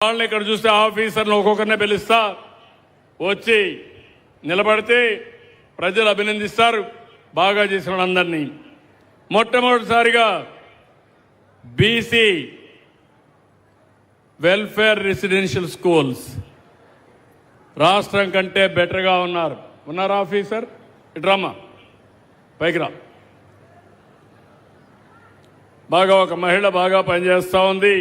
వాళ్ళని ఇక్కడ చూస్తే ఆఫీసర్ని ఒక్కొక్కరినే పిలుస్తా, వచ్చి నిలబడితే ప్రజలు అభినందిస్తారు బాగా చేసిన వాళ్ళందరినీ. మొట్టమొదటిసారిగా బీసీ వెల్ఫేర్ రెసిడెన్షియల్ స్కూల్స్ రాష్ట్రం కంటే బెటర్గా ఉన్నారు ఆఫీసర్ ఇట్రామా పైకి రా. బాగా ఒక మహిళ బాగా పనిచేస్తూ ఉంది.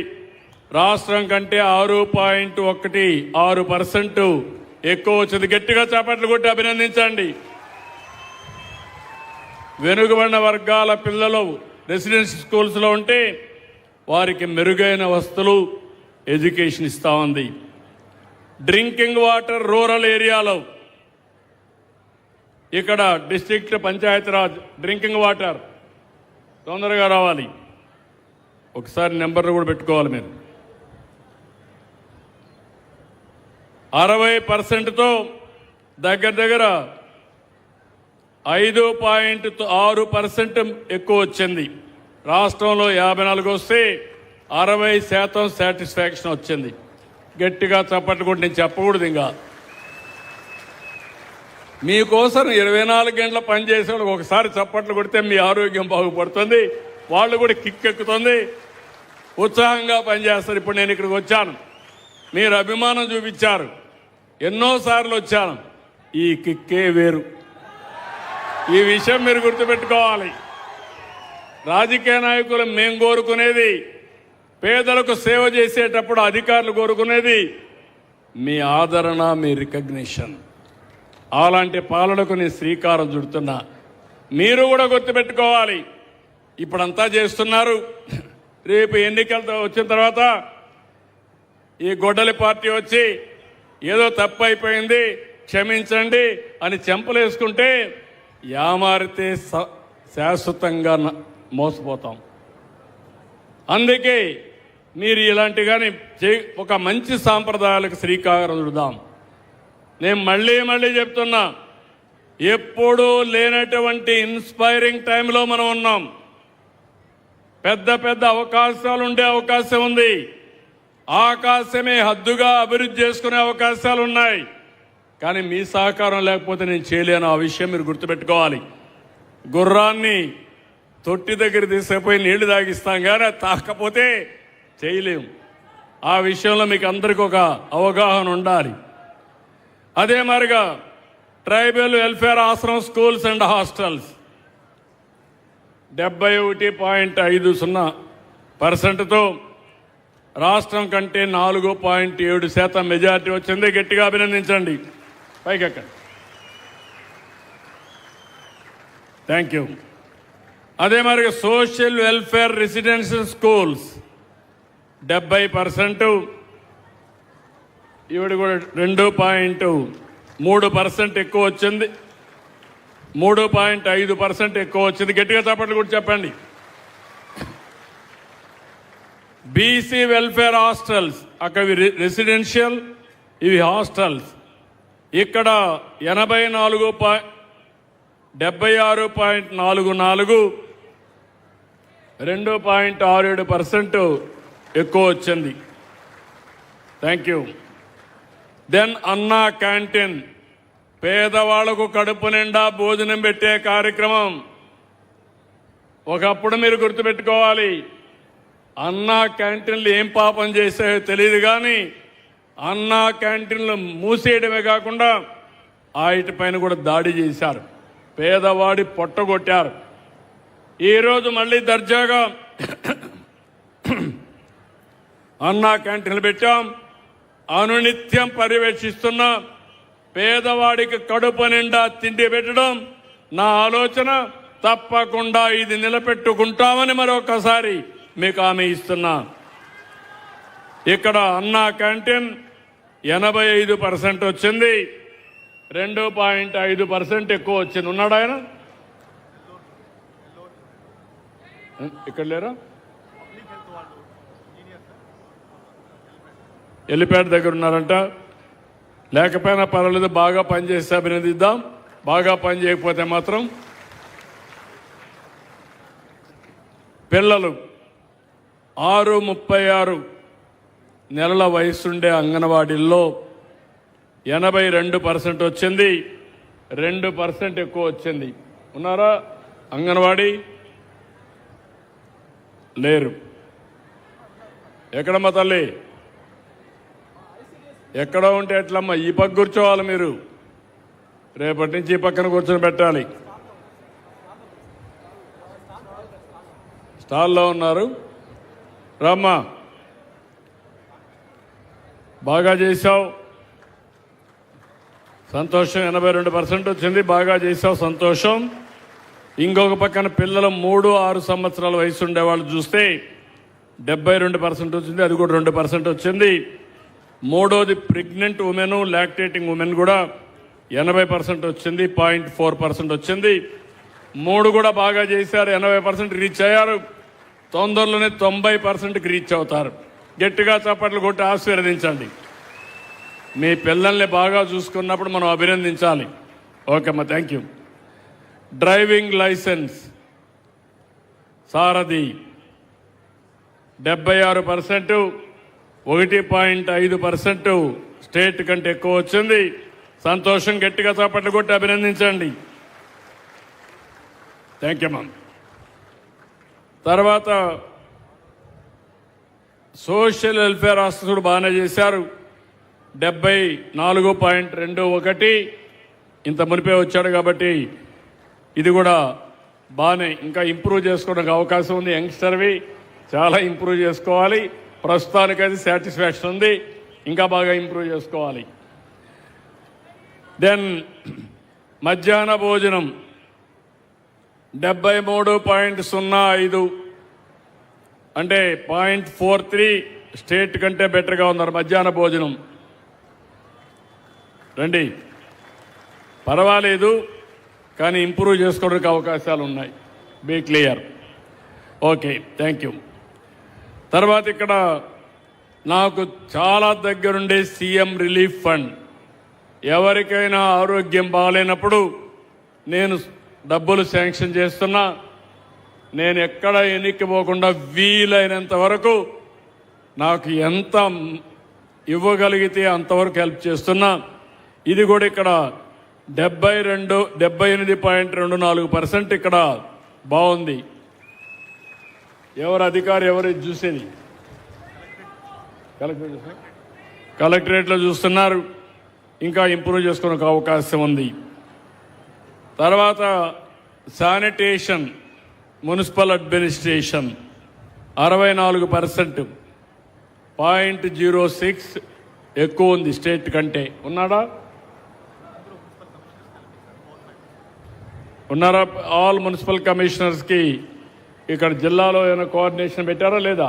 రాష్ట్రం కంటే 6.16% ఎక్కువ వచ్చింది. గట్టిగా చప్పట్లు కొట్టి అభినందించండి. వెనుకబడిన వర్గాల పిల్లలు రెసిడెన్షియల్ స్కూల్స్లో ఉంటే వారికి మెరుగైన వసతులు ఎడ్యుకేషన్ ఇస్తూ ఉంది. డ్రింకింగ్ వాటర్ రూరల్ ఏరియాలో ఇక్కడ డిస్ట్రిక్ట్ పంచాయతీరాజ్ డ్రింకింగ్ వాటర్ తొందరగా రావాలి. ఒకసారి నెంబర్లు కూడా పెట్టుకోవాలి మీరు. 60%తో దగ్గర 5.6% ఎక్కువ వచ్చింది. రాష్ట్రంలో 54 వస్తే 60% సాటిస్ఫాక్షన్ వచ్చింది. గట్టిగా చప్పట్లు కూడా నేను చెప్పకూడదు. ఇంకా మీకోసం 24 గంటల పనిచేసే వాళ్ళకి ఒకసారి చప్పట్లు కొడితే మీ ఆరోగ్యం బాగుపడుతుంది, వాళ్ళు కూడా కిక్కెక్కుతుంది, ఉత్సాహంగా పనిచేస్తారు. ఇప్పుడు నేను ఇక్కడికి వచ్చాను, మీరు అభిమానం చూపించారు, ఎన్నోసార్లు వచ్చాను. ఈ కిక్కే వేరు. ఈ విషయం మీరు గుర్తుపెట్టుకోవాలి. రాజకీయ నాయకులు మేం కోరుకునేది, పేదలకు సేవ చేసేటప్పుడు అధికారులు కోరుకునేది మీ ఆదరణ, మీ రికగ్నిషన్. అలాంటి పాలనకు నేను శ్రీకారం చుడుతున్నా. మీరు కూడా గుర్తుపెట్టుకోవాలి. ఇప్పుడంతా చేస్తున్నారు, రేపు ఎన్నికలతో వచ్చిన తర్వాత ఈ గొడ్డలి పార్టీ వచ్చి ఏదో తప్పు అయిపోయింది క్షమించండి అని చెంపలేసుకుంటే యామారితే శాశ్వతంగా మోసపోతాం. అందుకే మీరు ఇలాంటి కానీ ఒక మంచి సాంప్రదాయాలకు శ్రీకారం చుడదాం. నేను మళ్ళీ చెప్తున్నా, ఎప్పుడూ లేనటువంటి ఇన్స్పైరింగ్ టైంలో మనం ఉన్నాం. పెద్ద అవకాశాలు ఉండే అవకాశం ఉంది. ఆకాశమే హద్దుగా అభివృద్ధి చేసుకునే అవకాశాలు ఉన్నాయి. కానీ మీ సహకారం లేకపోతే నేను చేయలేను. ఆ విషయం మీరు గుర్తుపెట్టుకోవాలి. గుర్రాన్ని తొట్టి దగ్గర తీసుకుపోయి నీళ్లు తాగిస్తాం, కానీ తాకపోతే చేయలేము. ఆ విషయంలో మీకు అందరికీ ఒక అవగాహన ఉండాలి. అదే మరిగా ట్రైబల్ వెల్ఫేర్ ఆశ్రమం స్కూల్స్ అండ్ హాస్టల్స్ 71.50%తో రాష్ట్రం కంటే 4.7% మెజార్టీ వచ్చింది. గట్టిగా అభినందించండి. పైకెక్కండి. Thank you. అదే మరి సోషల్ వెల్ఫేర్ రెసిడెన్షియల్ స్కూల్స్ 70%, ఇవిడ కూడా 2.3% ఎక్కువ వచ్చింది. 3.5% ఎక్కువ వచ్చింది. గట్టిగా చప్పట్లు కూడా చెప్పండి. బీసీ వెల్ఫేర్ హాస్టల్స్, అక్కడ రెసిడెన్షియల్, ఇవి హాస్టల్స్. ఇక్కడ 76.44, 2.67% ఎక్కువ వచ్చింది. Thank you. దెన్ అన్నా క్యాంటీన్, పేదవాళ్లకు కడుపు నిండా భోజనం పెట్టే కార్యక్రమం. ఒకప్పుడు మీరు గుర్తుపెట్టుకోవాలి, అన్నా క్యాంటీన్లు ఏం పాపం చేసాయో తెలియదు, కానీ అన్నా క్యాంటీన్లు మూసేయడమే కాకుండా వాటి పైన కూడా దాడి చేశారు, పేదవాడి పొట్టగొట్టారు. ఈరోజు మళ్ళీ దర్జాగా అన్నా క్యాంటీన్లు పెట్టాం. అనునిత్యం పర్యవేక్షిస్తున్నా. పేదవాడికి కడుపు నిండా తిండి పెట్టడం నా ఆలోచన. తప్పకుండా ఇది నిలబెట్టుకుంటామని మరొకసారి మీకు హామీ ఇస్తున్నా. ఇక్కడ అన్నా క్యాంటీన్ 85% వచ్చింది, 2.5% ఎక్కువ వచ్చింది. ఉన్నాడు ఆయన? ఇక్కడ లేరా? ఎల్లిపేట దగ్గర ఉన్నారంట. లేకపోయినా పర్వాలేదు, బాగా పనిచేస్తే అభినందిద్దాం. బాగా పని చేయకపోతే మాత్రం పిల్లలు 6.36 నెలల వయసుండే అంగన్వాడీల్లో 82% వచ్చింది. 2% ఎక్కువ వచ్చింది. ఉన్నారా అంగన్వాడీ? లేరు. ఎక్కడమ్మా తల్లి? ఎక్కడ ఉంటే ఎట్లమ్మా? ఈ పక్క కూర్చోవాలి మీరు. రేపటి నుంచి ఈ పక్కన కూర్చొని పెట్టాలి. స్టాల్లో ఉన్నారు. రామ్మా, బాగా చేశావు, సంతోషం. 82% వచ్చింది. బాగా చేశావు, సంతోషం. ఇంకొక పక్కన పిల్లలు 3-6 సంవత్సరాల వయసు ఉండేవాళ్ళు చూస్తే 72% వచ్చింది. అది కూడా 2% వచ్చింది. మూడోది ప్రెగ్నెంట్ ఉమెన్, లాక్టేటింగ్ ఉమెన్ కూడా 80% వచ్చింది. 0.4% వచ్చింది. 3 కూడా బాగా చేశారు. 80% రీచ్ అయ్యారు. తొందరలోనే 90%కి రీచ్ అవుతారు. గట్టిగా చప్పట్లు కొట్టి ఆశీర్వదించండి. మీ పిల్లల్ని బాగా చూసుకున్నప్పుడు మనం అభినందించాలి. ఓకే అమ్మా, thank you. Driving licence Sarathi 76%, 1.5% state కంటే ఎక్కువ వచ్చింది. సంతోషం. గట్టిగా చప్పట్లు కొట్టి అభినందించండి. Thank you ma'am. తర్వాత సోషల్ వెల్ఫేర్ ఆఫీసర్ బాగానే చేశారు. 74.21 ఇంత మునిపే వచ్చాడు కాబట్టి ఇది కూడా బాగానే ఇంకా ఇంప్రూవ్ చేసుకోవడానికి అవకాశం ఉంది. యంగ్స్టర్వి చాలా ఇంప్రూవ్ చేసుకోవాలి. ప్రస్తుతానికైతే సాటిస్ఫాక్షన్ ఉంది. ఇంకా బాగా ఇంప్రూవ్ చేసుకోవాలి. దెన్ మధ్యాహ్న భోజనం 73.05 అంటే 0.43 స్టేట్ కంటే బెటర్గా ఉన్నారు. మధ్యాహ్న భోజనం రండి, పర్వాలేదు, కానీ ఇంప్రూవ్ చేసుకోవడానికి అవకాశాలు ఉన్నాయి. Be clear. Okay, thank you. తర్వాత ఇక్కడ నాకు చాలా దగ్గరుండే సీఎం రిలీఫ్ ఫండ్. ఎవరికైనా ఆరోగ్యం బాగాలేనప్పుడు నేను డబ్బులు శాంక్షన్ చేస్తున్నా. నేను ఎక్కడ ఎన్నికపోకుండా వీలైనంత వరకు నాకు ఎంత ఇవ్వగలిగితే అంతవరకు హెల్ప్ చేస్తున్నా. ఇది కూడా ఇక్కడ 78.24% ఇక్కడ బాగుంది. ఎవరు అధికారి, ఎవరు చూసేది? కలెక్టరేట్లో చూస్తున్నారు. ఇంకా ఇంప్రూవ్ చేసుకోవడానికి అవకాశం ఉంది. తర్వాత శానిటేషన్, మున్సిపల్ అడ్మినిస్ట్రేషన్ 64%, 0.06 ఎక్కువ ఉంది స్టేట్ కంటే. ఉన్నాడా? ఉన్నారా? ఆల్ మున్సిపల్ కమిషనర్స్కి ఇక్కడ జిల్లాలో ఏమైనా కోఆర్డినేషన్ పెట్టారా లేదా?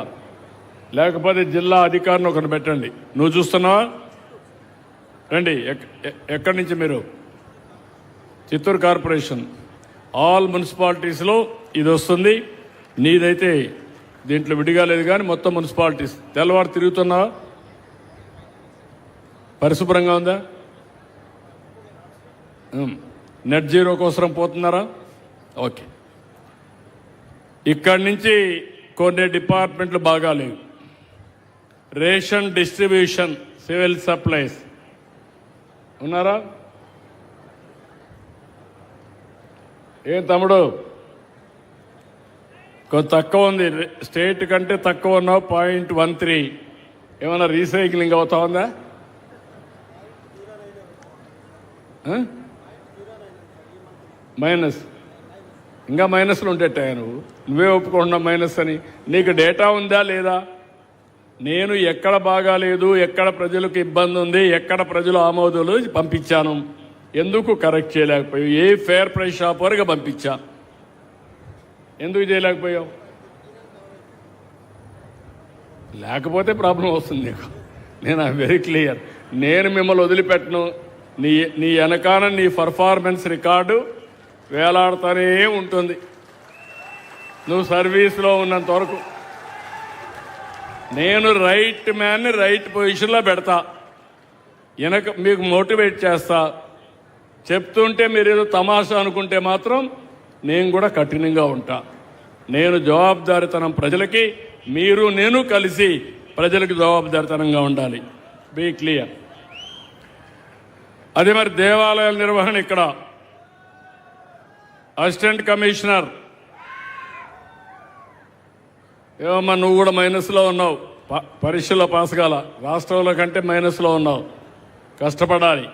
లేకపోతే జిల్లా అధికారిని ఒకరిని పెట్టండి. నువ్వు చూస్తున్నావా? రండి. ఎక్కడి నుంచి మీరు? చిత్తూరు కార్పొరేషన్. ఆల్ మున్సిపాలిటీస్లో ఇది వస్తుంది. నీదైతే దీంట్లో విడిగా లేదు, కానీ మొత్తం మున్సిపాలిటీస్. తెల్లవారు తిరుగుతున్నావా? పరిశుభ్రంగా ఉందా? నెట్ జీరో కోసం పోతున్నారా? ఓకే. ఇక్కడి నుంచి కొన్ని డిపార్ట్మెంట్లు బాగా లేవు. Ration distribution, civil supplies. ఉన్నారా? ఏం తమ్ముడు, కొంత తక్కువ ఉంది. స్టేట్ కంటే తక్కువ ఉన్నావు. 0.13. ఏమన్నా రీసైక్లింగ్ అవుతా ఉందా? మైనస్. ఇంకా మైనస్లు ఉండేటాయా? నువ్వే ఒప్పుకుంటున్నావు మైనస్ అని. నీకు డేటా ఉందా లేదా? నేను ఎక్కడ బాగాలేదు, ఎక్కడ ప్రజలకు ఇబ్బంది ఉంది, ఎక్కడ ప్రజలు ఆమోదాలు పంపించాను, ఎందుకు కరెక్ట్ చేయలేకపోయావు? ఏ ఫేర్ ప్రైస్ షాప్ వరకు పంపించా, ఎందుకు చేయలేకపోయావు? లేకపోతే ప్రాబ్లం వస్తుంది నీకు. నేను వెరీ క్లియర్. నేను మిమ్మల్ని వదిలిపెట్టను. నీ వెనకాల నీ పర్ఫార్మెన్స్ రికార్డు వేలాడుతూనే ఉంటుంది నువ్వు సర్వీస్లో ఉన్నంత వరకు. నేను రైట్ మ్యాన్ని రైట్ పొజిషన్లో పెడతా, వెనక మీకు మోటివేట్ చేస్తా. చెప్తుంటే మీరు ఏదో తమాషా అనుకుంటే మాత్రం నేను కూడా కఠినంగా ఉంటా. నేను జవాబుదారీతనం ప్రజలకి, మీరు నేను కలిసి ప్రజలకు జవాబుదారితనంగా ఉండాలి. Be clear. అదే మరి దేవాలయాల నిర్వహణ ఇక్కడ అసిస్టెంట్ కమిషనర్ ఏమమ్మా నువ్వు కూడా మైనస్లో ఉన్నావు, పరీక్షలో పాస్ కాల, రాష్ట్రంలో కంటే మైనస్లో ఉన్నావు, కష్టపడాలి.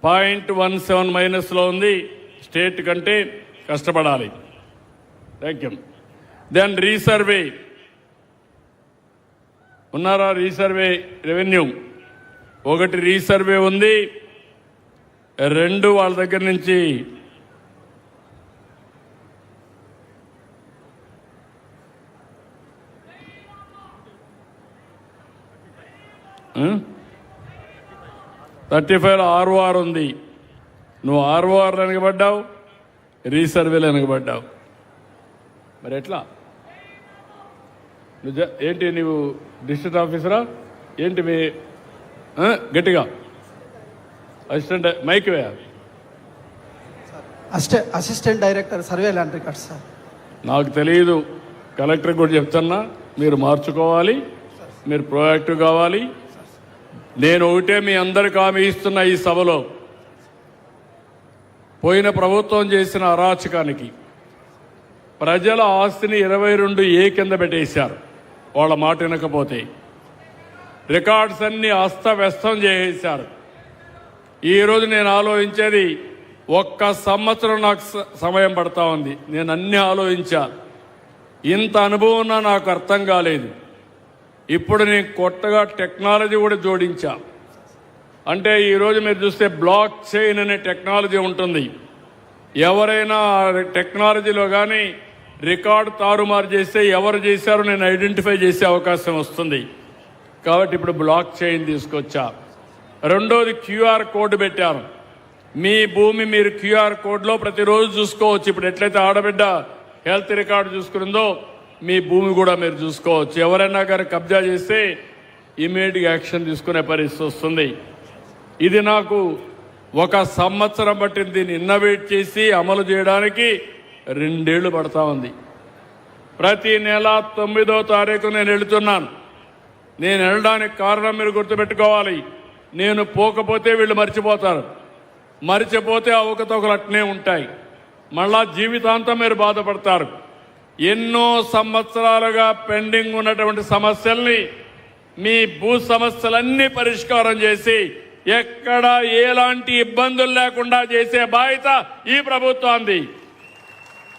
0.17 మైనస్లో ఉంది, స్టేట్ కంటే కష్టపడాలి. Thank you. దెన్ రీసర్వే ఉన్నారా? రీసర్వే రెవెన్యూ 1 రీసర్వే ఉంది, 2 వాళ్ళ దగ్గర నుంచి $35 ROR ఉంది. నువ్వు ROR వెనకబడ్డావు, రీసర్వేలు వెనకబడ్డావు. మరి ఎట్లా? ఏంటి నువ్వు డిస్ట్రిక్ట్ ఆఫీసరా ఏంటి? మీ గట్టిగా అసిస్టెంట్ మైక్ వే. Assistant director survey land records sir. నాకు తెలియదు, కలెక్టర్ కూడా చెప్తున్నా, మీరు మార్చుకోవాలి, మీరు ప్రోయాక్టివ్ కావాలి. నేను ఒకటే మీ అందరికి హామీ ఇస్తున్న ఈ సభలో, పోయిన ప్రభుత్వం చేసిన అరాచకానికి ప్రజల ఆస్తిని 22A కింద పెట్టేశారు. వాళ్ళ మాట వినకపోతే రికార్డ్స్ అన్ని అస్తవ్యస్తం చేసేశారు. ఈరోజు నేను ఆలోచించేది 1 సంవత్సరం నాకు సమయం పడతా ఉంది. నేను అన్నీ ఆలోచించా, ఇంత అనుభవం నాకు అర్థం కాలేదు. ఇప్పుడు నేను కొత్తగా టెక్నాలజీ కూడా జోడించా. అంటే ఈరోజు మీరు చూస్తే బ్లాక్ చైన్ అనే టెక్నాలజీ ఉంటుంది. ఎవరైనా టెక్నాలజీలో కానీ రికార్డు తారుమారు చేస్తే ఎవరు చేశారో నేను ఐడెంటిఫై చేసే అవకాశం వస్తుంది. కాబట్టి ఇప్పుడు బ్లాక్ చైన్ తీసుకొచ్చా. రెండోది QR కోడ్ పెట్టారు. మీ భూమి మీరు QR కోడ్లో ప్రతిరోజు చూసుకోవచ్చు. ఇప్పుడు ఎట్లయితే ఆడబిడ్డ హెల్త్ రికార్డు చూసుకుందో మీ భూమి కూడా మీరు చూసుకోవచ్చు. ఎవరైనా గారు కబ్జా చేస్తే ఇమీడియట్ యాక్షన్ తీసుకునే పరిస్థితి వస్తుంది. ఇది నాకు 1 సంవత్సరం పట్టింది. దీన్ని ఇన్నోవేట్ చేసి అమలు చేయడానికి 2 ఏళ్లు పడతా ఉంది. ప్రతి నెల 9వ తారీఖు నేను వెళుతున్నాను. నేను వెళ్ళడానికి కారణం మీరు గుర్తుపెట్టుకోవాలి. నేను పోకపోతే వీళ్ళు మర్చిపోతారు, మర్చిపోతే అవకతవకలు అట్నే ఉంటాయి. మళ్ళా జీవితాంతం మీరు బాధపడతారు. ఎన్నో సంవత్సరాలుగా పెండింగ్ ఉన్నటువంటి సమస్యల్ని, మీ భూ సమస్యలన్నీ పరిష్కారం చేసి ఎక్కడ ఎలాంటి ఇబ్బందులు లేకుండా చేసే బాధ్యత ఈ ప్రభుత్వానికి.